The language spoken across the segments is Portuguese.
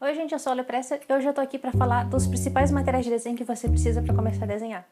Oi gente, eu sou a Lepressa e hoje eu tô aqui para falar dos principais materiais de desenho que você precisa para começar a desenhar.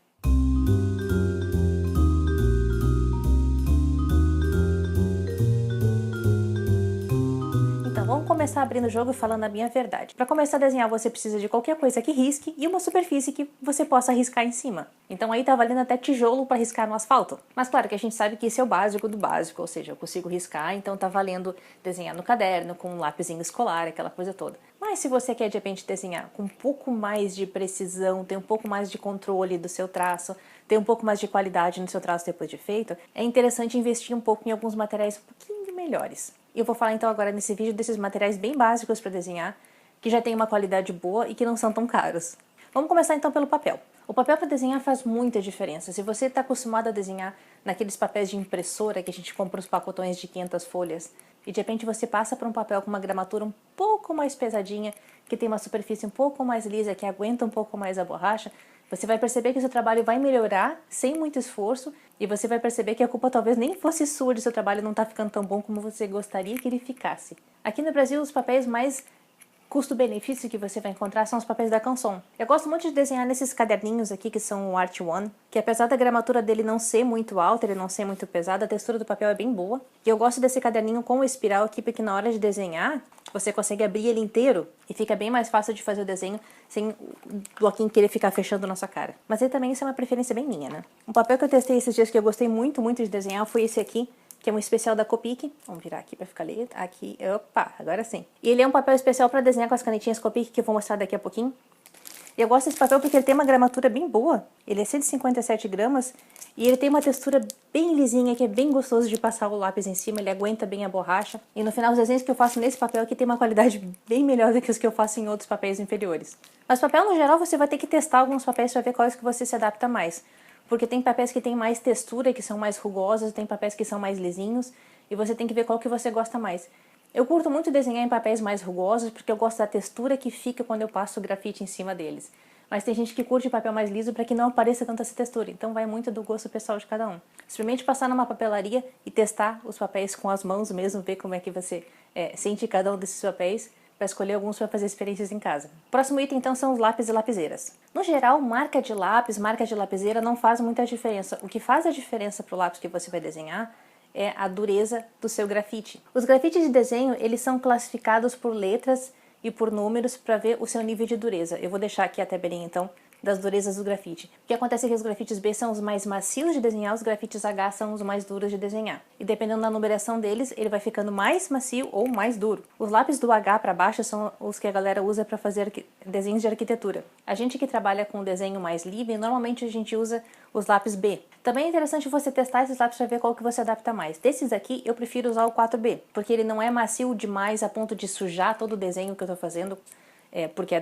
Então vamos começar abrindo o jogo e falando a minha verdade. Para começar a desenhar você precisa de qualquer coisa que risque e uma superfície que você possa riscar em cima. Então aí tá valendo até tijolo para riscar no asfalto. Mas claro que a gente sabe que esse é o básico do básico, ou seja, eu consigo riscar, então tá valendo desenhar no caderno, com um lapisinho escolar, aquela coisa toda. Mas se você quer de repente desenhar com um pouco mais de precisão, ter um pouco mais de controle do seu traço, ter um pouco mais de qualidade no seu traço depois de feito, é interessante investir um pouco em alguns materiais um pouquinho melhores. E eu vou falar então agora nesse vídeo desses materiais bem básicos para desenhar, que já tem uma qualidade boa e que não são tão caros. Vamos começar então pelo papel. O papel para desenhar faz muita diferença. Se você está acostumado a desenhar naqueles papéis de impressora que a gente compra os pacotões de 500 folhas, e de repente você passa para um papel com uma gramatura um pouco mais pesadinha, que tem uma superfície um pouco mais lisa, que aguenta um pouco mais a borracha, você vai perceber que o seu trabalho vai melhorar sem muito esforço e você vai perceber que a culpa talvez nem fosse sua de seu trabalho não estar ficando tão bom como você gostaria que ele ficasse. Aqui no Brasil, os papéis mais custo-benefício que você vai encontrar são os papéis da Canson. Eu gosto muito de desenhar nesses caderninhos aqui que são o Art One, que apesar da gramatura dele não ser muito alta, ele não ser muito pesado, a textura do papel é bem boa. E eu gosto desse caderninho com o espiral aqui porque na hora de desenhar, você consegue abrir ele inteiro e fica bem mais fácil de fazer o desenho sem o bloquinho querer ficar fechando na sua cara. Mas aí também isso é uma preferência bem minha, né? Um papel que eu testei esses dias que eu gostei muito de desenhar foi esse aqui, que é um especial da Copic. Vamos virar aqui para ficar letra. Aqui, opa, agora sim. E ele é um papel especial para desenhar com as canetinhas Copic que eu vou mostrar daqui a pouquinho. E eu gosto desse papel porque ele tem uma gramatura bem boa. Ele é 157 gramas e ele tem uma textura bem lisinha, que é bem gostoso de passar o lápis em cima. Ele aguenta bem a borracha. E no final, os desenhos que eu faço nesse papel aqui tem uma qualidade bem melhor do que os que eu faço em outros papéis inferiores. Mas papel, no geral, você vai ter que testar alguns papéis para ver quais que você se adapta mais. Porque tem papéis que tem mais textura, que são mais rugosos, tem papéis que são mais lisinhos, e você tem que ver qual que você gosta mais. Eu curto muito desenhar em papéis mais rugosos, porque eu gosto da textura que fica quando eu passo o grafite em cima deles. Mas tem gente que curte papel mais liso para que não apareça tanta essa textura, então vai muito do gosto pessoal de cada um. Experimente passar numa papelaria e testar os papéis com as mãos mesmo, ver como é que você sente cada um desses papéis, para escolher alguns para fazer experiências em casa. Próximo item então são os lápis e lapiseiras. No geral, marca de lápis, marca de lapiseira não faz muita diferença. O que faz a diferença para o lápis que você vai desenhar é a dureza do seu grafite. Os grafites de desenho, eles são classificados por letras e por números para ver o seu nível de dureza. Eu vou deixar aqui a tabelinha então das durezas do grafite. O que acontece é que os grafites B são os mais macios de desenhar, os grafites H são os mais duros de desenhar. E dependendo da numeração deles, ele vai ficando mais macio ou mais duro. Os lápis do H para baixo são os que a galera usa para fazer desenhos de arquitetura. A gente que trabalha com desenho mais livre, normalmente a gente usa os lápis B. Também é interessante você testar esses lápis para ver qual que você adapta mais. Desses aqui, eu prefiro usar o 4B, porque ele não é macio demais a ponto de sujar todo o desenho que eu estou fazendo, porque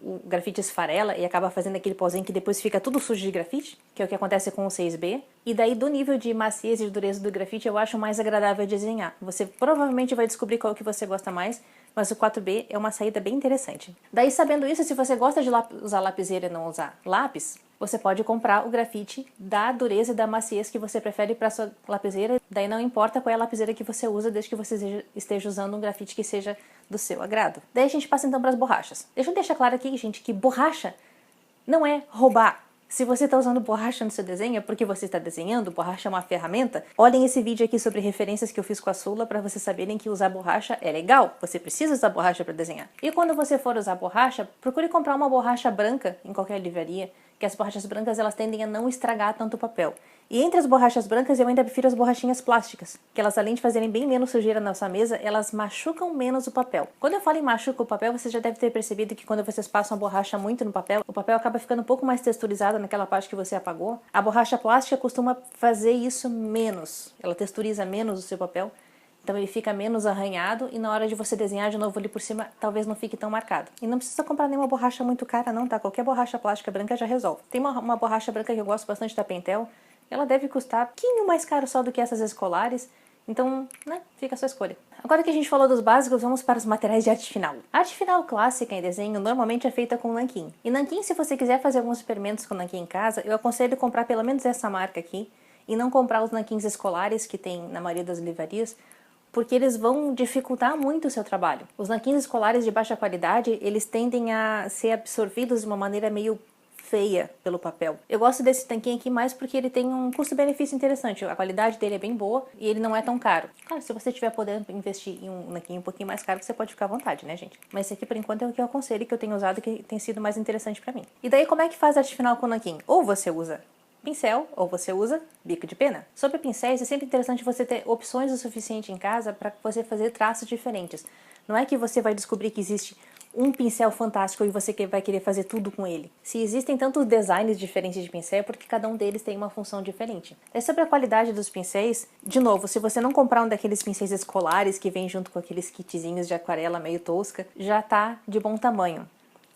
o grafite esfarela e acaba fazendo aquele pozinho que depois fica tudo sujo de grafite, que é o que acontece com o 6B. E daí, do nível de maciez e de dureza do grafite, eu acho mais agradável de desenhar. Você provavelmente vai descobrir qual que você gosta mais, mas o 4B é uma saída bem interessante. Daí, sabendo isso, se você gosta de usar lapiseira e não usar lápis, você pode comprar o grafite da dureza e da maciez que você prefere para sua lapiseira. Daí não importa qual é a lapiseira que você usa, desde que você esteja usando um grafite que seja do seu agrado. Daí a gente passa então para as borrachas. Deixa eu deixar claro aqui, gente, que borracha não é roubar. Se você está usando borracha no seu desenho, é porque você está desenhando, borracha é uma ferramenta. Olhem esse vídeo aqui sobre referências que eu fiz com a Sula para vocês saberem que usar borracha é legal. Você precisa usar borracha para desenhar. E quando você for usar borracha, procure comprar uma borracha branca em qualquer livraria, que as borrachas brancas elas tendem a não estragar tanto o papel. E entre as borrachas brancas eu ainda prefiro as borrachinhas plásticas, que elas além de fazerem bem menos sujeira na sua mesa, elas machucam menos o papel. Quando eu falo em machuca o papel, você já deve ter percebido que quando vocês passam a borracha muito no papel, o papel acaba ficando um pouco mais texturizado naquela parte que você apagou. A borracha plástica costuma fazer isso menos, ela texturiza menos o seu papel, então ele fica menos arranhado e na hora de você desenhar de novo ali por cima, talvez não fique tão marcado. E não precisa comprar nenhuma borracha muito cara não, tá? Qualquer borracha plástica branca já resolve. Tem uma borracha branca que eu gosto bastante da Pentel, ela deve custar um pouquinho mais caro só do que essas escolares, então, né, fica a sua escolha. Agora que a gente falou dos básicos, vamos para os materiais de arte final. A arte final clássica em desenho normalmente é feita com nanquim. E nanquim, se você quiser fazer alguns experimentos com nanquim em casa, eu aconselho comprar pelo menos essa marca aqui, e não comprar os nanquins escolares que tem na maioria das livrarias, porque eles vão dificultar muito o seu trabalho. Os nanquins escolares de baixa qualidade, eles tendem a ser absorvidos de uma maneira meio feia pelo papel. Eu gosto desse tanquinho aqui mais porque ele tem um custo-benefício interessante. A qualidade dele é bem boa e ele não é tão caro. Claro, se você tiver podendo investir em um nanquinho um pouquinho mais caro, você pode ficar à vontade, né, gente? Mas esse aqui, por enquanto, é o que eu aconselho, que eu tenho usado, que tem sido mais interessante pra mim. E daí, como é que faz arte final com o nanquim? Ou você usa pincel, ou você usa bico de pena. Sobre pincéis, é sempre interessante você ter opções o suficiente em casa para você fazer traços diferentes. Não é que você vai descobrir que existe um pincel fantástico e você vai querer fazer tudo com ele. Se existem tantos designs diferentes de pincel, é porque cada um deles tem uma função diferente. É sobre a qualidade dos pincéis, de novo, se você não comprar um daqueles pincéis escolares que vem junto com aqueles kitzinhos de aquarela meio tosca, já tá de bom tamanho.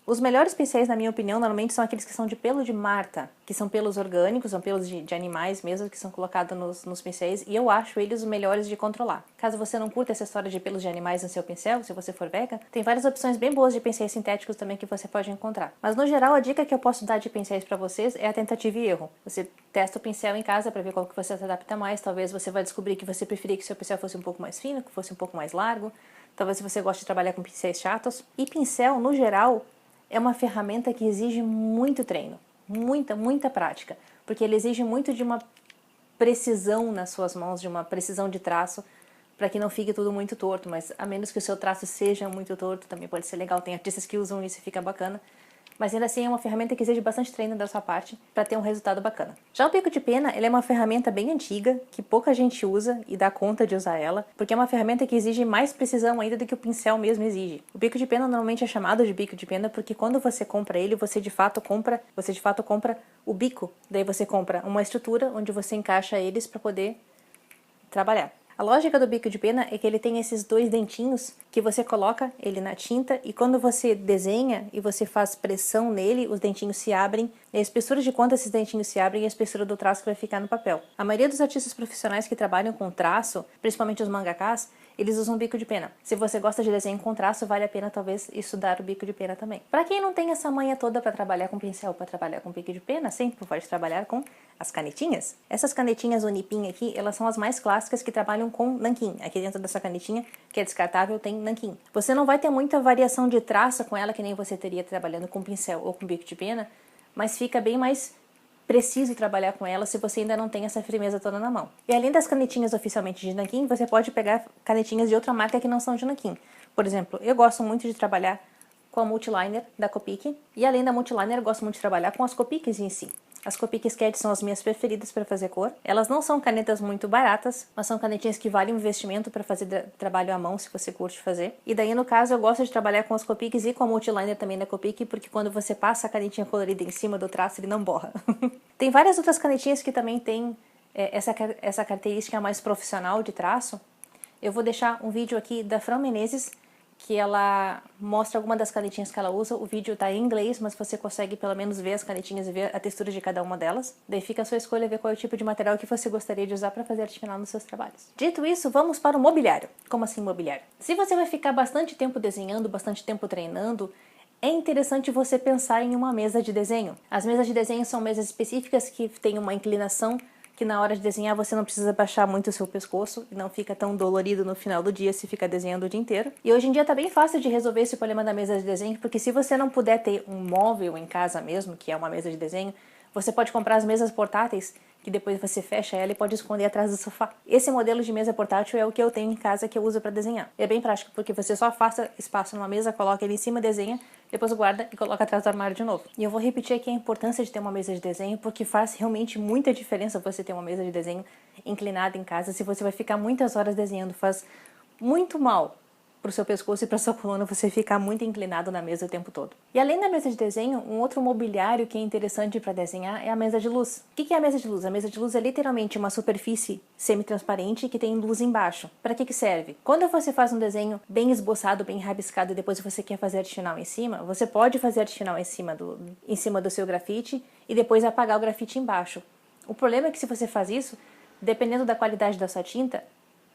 Os melhores pincéis, na minha opinião, normalmente são aqueles que são de pelo de marta, que são pelos orgânicos, são pelos de animais mesmo, que são colocados nos pincéis, e eu acho eles os melhores de controlar. Caso você não curta essa história de pelos de animais no seu pincel, se você for vegan, tem várias opções bem boas de pincéis sintéticos também que você pode encontrar. Mas no geral, a dica que eu posso dar de pincéis pra vocês é a tentativa e erro. Você testa o pincel em casa pra ver qual que você se adapta mais, talvez você vai descobrir que você preferia que seu pincel fosse um pouco mais fino, que fosse um pouco mais largo, talvez você goste de trabalhar com pincéis chatos. E pincel, no geral, é uma ferramenta que exige muito treino, muita prática, porque ele exige muito de uma precisão nas suas mãos, de uma precisão de traço, para que não fique tudo muito torto, mas a menos que o seu traço seja muito torto, também pode ser legal, tem artistas que usam isso e fica bacana, mas ainda assim é uma ferramenta que exige bastante treino da sua parte para ter um resultado bacana. Já o bico de pena, ele é uma ferramenta bem antiga, que pouca gente usa e dá conta de usar ela, porque é uma ferramenta que exige mais precisão ainda do que o pincel mesmo exige. O bico de pena normalmente é chamado de bico de pena porque quando você compra ele, você de fato compra o bico, daí você compra uma estrutura onde você encaixa eles para poder trabalhar. A lógica do bico de pena é que ele tem esses dois dentinhos que você coloca ele na tinta e quando você desenha e você faz pressão nele, os dentinhos se abrem e a espessura de quanto esses dentinhos se abrem e a espessura do traço que vai ficar no papel. A maioria dos artistas profissionais que trabalham com traço, principalmente os mangakás, eles usam bico de pena. Se você gosta de desenho com traço, vale a pena talvez estudar o bico de pena também. Para quem não tem essa manha toda para trabalhar com pincel, para trabalhar com bico de pena, sempre pode trabalhar com as canetinhas. Essas canetinhas Onipin aqui, elas são as mais clássicas que trabalham com nanquim. Aqui dentro dessa canetinha, que é descartável, tem nanquim. Você não vai ter muita variação de traço com ela, que nem você teria trabalhando com pincel ou com bico de pena, mas fica bem mais preciso trabalhar com ela se você ainda não tem essa firmeza toda na mão. E além das canetinhas oficialmente de nanquim, você pode pegar canetinhas de outra marca que não são de nanquim. Por exemplo, eu gosto muito de trabalhar com a Multiliner da Copic, e além da Multiliner eu gosto muito de trabalhar com as Copics em si. As Copic Sketch são as minhas preferidas para fazer cor. Elas não são canetas muito baratas, mas são canetinhas que valem um investimento para fazer trabalho à mão, se você curte fazer. E daí, no caso, eu gosto de trabalhar com as Copics e com a Multiliner também da Copic, porque quando você passa a canetinha colorida em cima do traço, ele não borra. Tem várias outras canetinhas que também têm essa característica mais profissional de traço. Eu vou deixar um vídeo aqui da Fran Menezes, que ela mostra alguma das canetinhas que ela usa. O vídeo tá em inglês, mas você consegue pelo menos ver as canetinhas e ver a textura de cada uma delas. Daí fica a sua escolha ver qual é o tipo de material que você gostaria de usar para fazer arte final nos seus trabalhos. Dito isso, vamos para o mobiliário. Como assim mobiliário? Se você vai ficar bastante tempo desenhando, bastante tempo treinando, é interessante você pensar em uma mesa de desenho. As mesas de desenho são mesas específicas que têm uma inclinação que na hora de desenhar você não precisa baixar muito o seu pescoço e não fica tão dolorido no final do dia se ficar desenhando o dia inteiro. E hoje em dia tá bem fácil de resolver esse problema da mesa de desenho, porque se você não puder ter um móvel em casa mesmo, que é uma mesa de desenho, você pode comprar as mesas portáteis, que depois você fecha ela e pode esconder atrás do sofá. Esse modelo de mesa portátil é o que eu tenho em casa que eu uso para desenhar. É bem prático, porque você só afasta espaço numa mesa, coloca ele em cima, desenha, depois guarda e coloca atrás do armário de novo. E eu vou repetir aqui a importância de ter uma mesa de desenho, porque faz realmente muita diferença você ter uma mesa de desenho inclinada em casa. Se você vai ficar muitas horas desenhando, faz muito mal para o seu pescoço e para sua coluna você ficar muito inclinado na mesa o tempo todo. E além da mesa de desenho, um outro mobiliário que é interessante para desenhar é a mesa de luz. O que é a mesa de luz? A mesa de luz é literalmente uma superfície semi-transparente que tem luz embaixo. Para que serve? Quando você faz um desenho bem esboçado, bem rabiscado e depois você quer fazer arte final em cima, você pode fazer arte final em cima do seu grafite e depois apagar o grafite embaixo. O problema é que se você faz isso, dependendo da qualidade da sua tinta,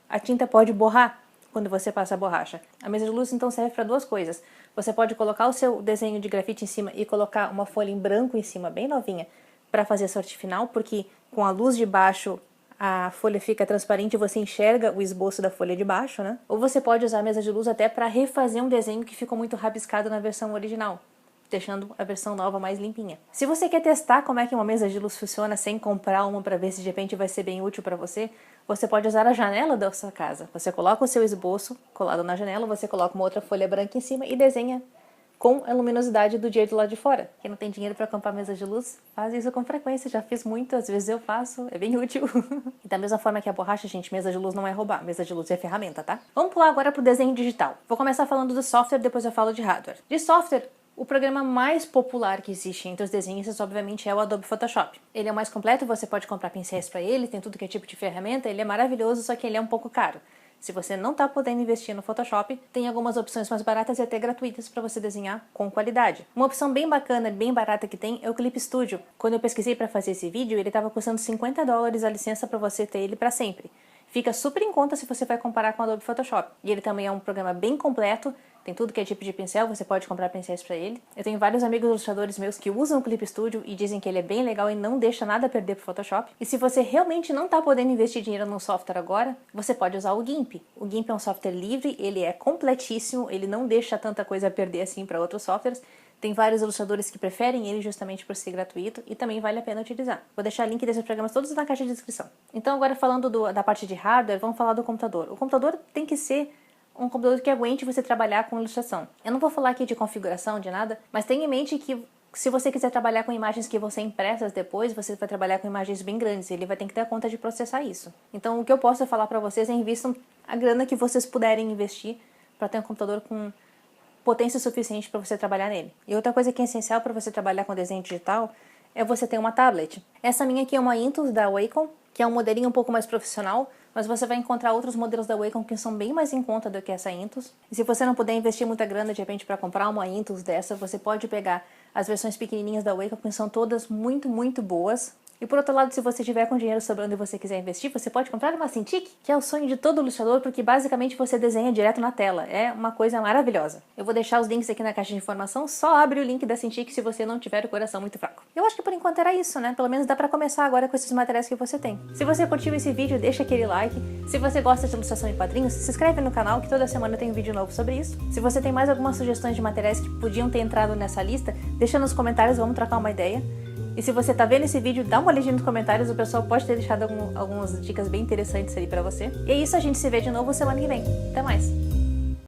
a tinta pode borrar quando você passa a borracha. A mesa de luz então serve para duas coisas. Você pode colocar o seu desenho de grafite em cima e colocar uma folha em branco em cima, bem novinha, para fazer a sorte final, porque com a luz de baixo a folha fica transparente e você enxerga o esboço da folha de baixo, né? Ou você pode usar a mesa de luz até para refazer um desenho que ficou muito rabiscado na versão original, deixando a versão nova mais limpinha. Se você quer testar como é que uma mesa de luz funciona sem comprar uma para ver se de repente vai ser bem útil para você, você pode usar a janela da sua casa. Você coloca o seu esboço colado na janela, você coloca uma outra folha branca em cima e desenha com a luminosidade do dia do lado de fora. Quem não tem dinheiro para comprar mesa de luz, faz isso com frequência. Já fiz muito, às vezes eu faço, é bem útil. E da mesma forma que a borracha, gente, mesa de luz não é roubar, mesa de luz é ferramenta, tá? Vamos pular agora pro desenho digital. Vou começar falando do software, depois eu falo de hardware. De software, o programa mais popular que existe entre os desenhistas, obviamente, é o Adobe Photoshop. Ele é o mais completo, você pode comprar pincéis para ele, tem tudo que é tipo de ferramenta, ele é maravilhoso, só que ele é um pouco caro. Se você não está podendo investir no Photoshop, tem algumas opções mais baratas e até gratuitas para você desenhar com qualidade. Uma opção bem bacana, bem barata que tem é o Clip Studio. Quando eu pesquisei para fazer esse vídeo, ele estava custando $50 a licença para você ter ele para sempre. Fica super em conta se você vai comparar com o Adobe Photoshop. E ele também é um programa bem completo, tem tudo que é tipo de pincel, você pode comprar pincéis para ele. Eu tenho vários amigos ilustradores meus que usam o Clip Studio e dizem que ele é bem legal e não deixa nada a perder pro Photoshop. E se você realmente não está podendo investir dinheiro num software agora, você pode usar o GIMP. O GIMP é um software livre, ele é completíssimo, ele não deixa tanta coisa a perder assim para outros softwares. Tem vários ilustradores que preferem ele justamente por ser gratuito e também vale a pena utilizar. Vou deixar o link desses programas todos na caixa de descrição. Então agora falando da parte de hardware, vamos falar do computador. O computador tem que ser um computador que aguente você trabalhar com ilustração. Eu não vou falar aqui de configuração, de nada, mas tenha em mente que se você quiser trabalhar com imagens que vão ser impressas depois, você vai trabalhar com imagens bem grandes, ele vai ter que dar conta de processar isso. Então o que eu posso falar para vocês é invistam a grana que vocês puderem investir para ter um computador com potência suficiente para você trabalhar nele. E outra coisa que é essencial para você trabalhar com desenho digital é você ter uma tablet. Essa minha aqui é uma Intuos da Wacom, que é um modelinho um pouco mais profissional, mas você vai encontrar outros modelos da Wacom que são bem mais em conta do que essa Intuos. E se você não puder investir muita grana de repente para comprar uma Intuos dessa, você pode pegar as versões pequenininhas da Wacom, que são todas muito, muito boas. E por outro lado, se você tiver com dinheiro sobrando e você quiser investir, você pode comprar uma Cintiq, que é o sonho de todo ilustrador, porque basicamente você desenha direto na tela. É uma coisa maravilhosa. Eu vou deixar os links aqui na caixa de informação, só abre o link da Cintiq se você não tiver o coração muito fraco. Eu acho que por enquanto era isso, né? Pelo menos dá pra começar agora com esses materiais que você tem. Se você curtiu esse vídeo, deixa aquele like. Se você gosta de ilustração em quadrinhos, se inscreve no canal, que toda semana tem um vídeo novo sobre isso. Se você tem mais algumas sugestões de materiais que podiam ter entrado nessa lista, deixa nos comentários, vamos trocar uma ideia. E se você tá vendo esse vídeo, dá uma olhadinha nos comentários, o pessoal pode ter deixado algumas dicas bem interessantes ali pra você. E é isso, a gente se vê de novo semana que vem. Até mais!